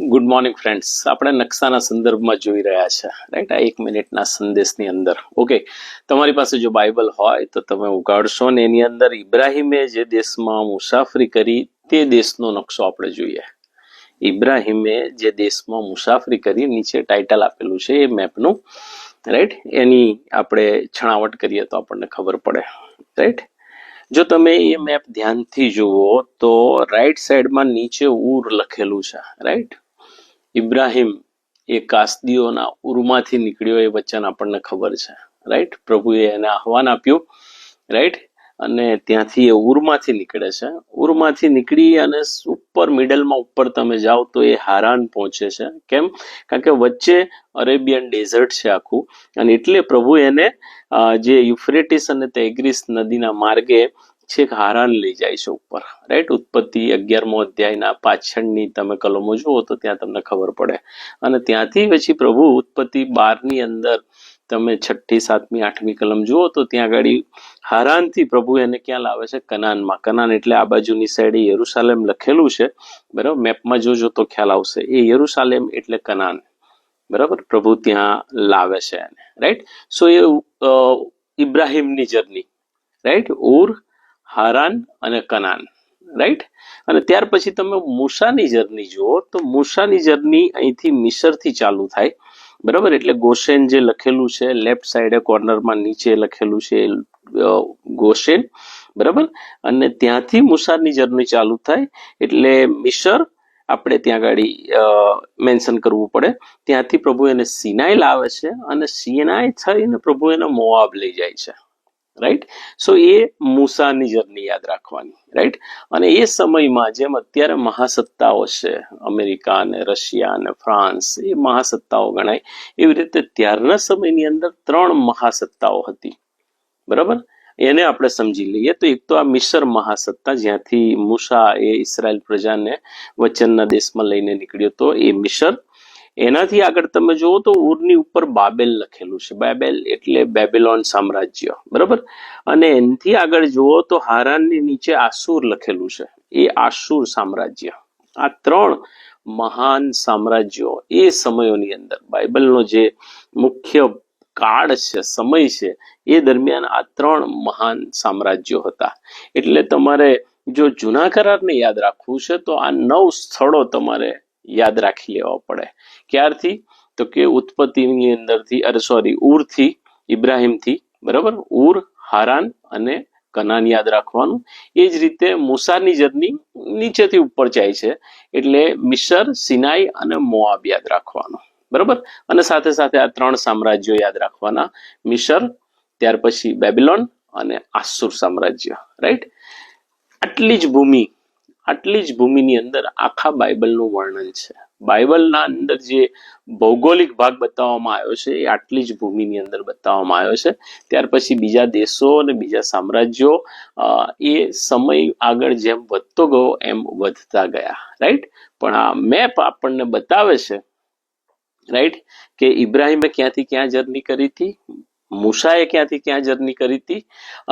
Good morning friends. આપણે નકશાના સંદર્ભમાં જોઈ રહ્યા છે, રાઈટ? આ 1 મિનિટના સંદેશની અંદર. ઓકે, તમારી પાસે જો બાઇબલ હોય તો તમે ઉગાડશો ને એની અંદર ઇબ્રાહિમે જે દેશમાં મુસાફરી કરી તે દેશનો નકશો આપણે જોઈએ. ઇબ્રાહિમે જે દેશમાં મુસાફરી કરી, નીચે ટાઇટલ આપેલું છે એ મેપનું, રાઈટ? એની આપણે છણાવટ કરીએ તો આપણને ખબર પડે, રાઈટ? જો તમે એ મેપ ધ્યાનથી જુઓ તો રાઈટ સાઈડમાં નીચે ઉર લખેલું છે, રાઈટ? ઇબ્રાહિમ એ કાસદીઓના ઉરમાંથી નીકળ્યો એ વચન આપણને ખબર છે, રાઈટ? પ્રભુએ એને આહવાન આપ્યું, રાઈટ? અને ત્યાંથી એ ઉરમાંથી નીકળે છે. ઉરમાંથી નીકળી અને ઉપર મિડલમાં ઉપર તમે જાઓ તો એ હારાન પહોંચે છે. કેમ? કારણ કે વચ્ચે અરેબિયન ડેઝર્ટ છે આખું, અને એટલે પ્રભુ એને જે યુફ્રેટિસ અને તેગ્રીસ નદીના માર્ગે છેક હારાન લઈ જાય છે ઉપર, રાઈટ? ઉત્પત્તિ 11મો અધ્યાયના પાછળની તમે કલમો જુઓ તો ત્યાં તમને ખબર પડે. અને ત્યાંથી પછી પ્રભુ ઉત્પત્તિ 12ની અંદર તમે 6ઠી, 7મી, 8મી કલમ જુઓ તો ત્યાં આગળ હારાનથી પ્રભુ એને ક્યાં લાવે છે? કનાનમાં. કનાન એટલે આ બાજુની સાઈડે યરુશાલેમ લખેલું છે, બરાબર? મેપમાં જોજો તો ખ્યાલ આવશે. એ યરુશાલેમ એટલે કનાન, બરાબર? પ્રભુ ત્યાં લાવે છે એને, રાઈટ? સો એ ઇબ્રાહિમની જર્ની, રાઈટ? ઉર, હારાન અને કનાન, રાઈટ? અને ત્યાર પછી તમે મૂસાની જર્ની જુઓ તો મૂસાની જર્ની અહીંથી મિસરથી ચાલુ થાય, બરાબર? એટલે ગોશેન જે લખેલું છે લેફ્ટ સાઈડે કોર્નરમાં નીચે લખેલું છે ગોશેન, બરાબર? અને ત્યાંથી મૂસાની જર્ની ચાલુ થાય એટલે મિસર આપણે ત્યાં આગળ મેન્શન કરવું પડે. ત્યાંથી પ્રભુ એને સિનાઈ લાવે છે અને સિનાઈ થઈને પ્રભુ એને મોઆબ લઈ જાય છે, રાઈટ? સો એ મૂસાની જર્ની યાદ રાખવાની, રાઈટ? અને એ સમયમાં જેમ અત્યારે મહાસત્તાઓ છે, અમેરિકા અને રશિયા અને ફ્રાન્સ, એ મહાસત્તાઓ ગણાય, એવી રીતે ત્યારના સમયની અંદર 3 મહાસત્તાઓ હતી, બરાબર? એને આપણે સમજી લઈએ તો એક તો આ મિસર મહાસત્તા, જ્યાંથી મૂસા એ ઇસરાયલ પ્રજાને વચનના દેશમાં લઈને નીકળ્યો હતો, એ મિસર. એનાથી આગળ તમે જુઓ તો ઉરની ઉપર બાબેલ લખેલું છે. બાબેલ એટલે બેબીલોન સામ્રાજ્ય, બરાબર? અને એનાથી આગળ જુઓ તો હારાનની નીચે આસુર લખેલું છે, એ આસુર સામ્રાજ્ય. આ 3 મહાન સામ્રાજ્યો એ સમયોની અંદર, બાઇબલનો જે મુખ્ય કાળ છે, સમય છે, એ દરમિયાન આ 3 મહાન સામ્રાજ્યો હતા. એટલે તમારે જો જૂના કરારને યાદ રાખવું છે તો આ 9 સ્થળો તમારે યાદ રાખી લેવા પડે. ક્યારથી? તો કે ઉત્પત્તિની અંદરથી, ઉરથી, ઇબ્રાહિમથી, બરાબર? ઉર, હારાન અને કનાન યાદ રાખવાનું. એ જ રીતે મૂસાની જર્ની નીચેથી ઉપર જાય છે એટલે મિસર, સિનાઈ અને મોઆબ યાદ રાખવાનું, બરાબર? અને સાથે સાથે આ 3 સામ્રાજ્યો યાદ રાખવાના, મિસર, ત્યાર પછી બેબીલોન અને આસુર સામ્રાજ્ય, રાઈટ? આટલી જ ભૂમિની અંદર આખા બાઇબલનું વર્ણન છે. બાઇબલના અંદર જે ભૌગોલિક ભાગ બતાવવામાં આવ્યો છે એ આટલી જ ભૂમિની અંદર બતાવવામાં આવ્યો છે. ત્યાર પછી બીજા દેશો અને બીજા સામ્રાજ્યો એ સમય આગળ જેમ વધતો ગયો એમ વધતા ગયા, રાઈટ? પણ આ મેપ આપણને બતાવે છે, રાઈટ, કે ઇબ્રાહિમે ક્યાંથી ક્યાં જર્ની કરી હતી, મૂસાએ ક્યાંથી ક્યાં જર્ની કરી હતી,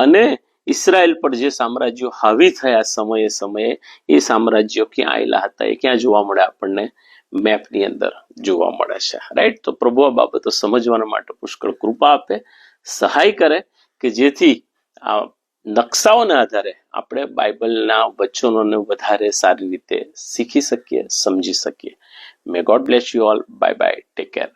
અને ઇસરાયલ પર જે સામ્રાજ્યો હાવી થયા સમયે એ સામ્રાજ્યો ક્યાં આવેલા હતા એ ક્યાં જોવા મળે? આપણને મેપની અંદર જોવા મળે છે, રાઈટ? તો પ્રભુ આ બાબતો સમજવાના માટે પુષ્કળ કૃપા આપે, સહાય કરે, કે જેથી આ નકશાઓના આધારે આપણે બાઇબલના વચનોને વધારે સારી રીતે શીખી શકીએ, સમજી શકીએ. મે God bless you all. Bye bye. Take care.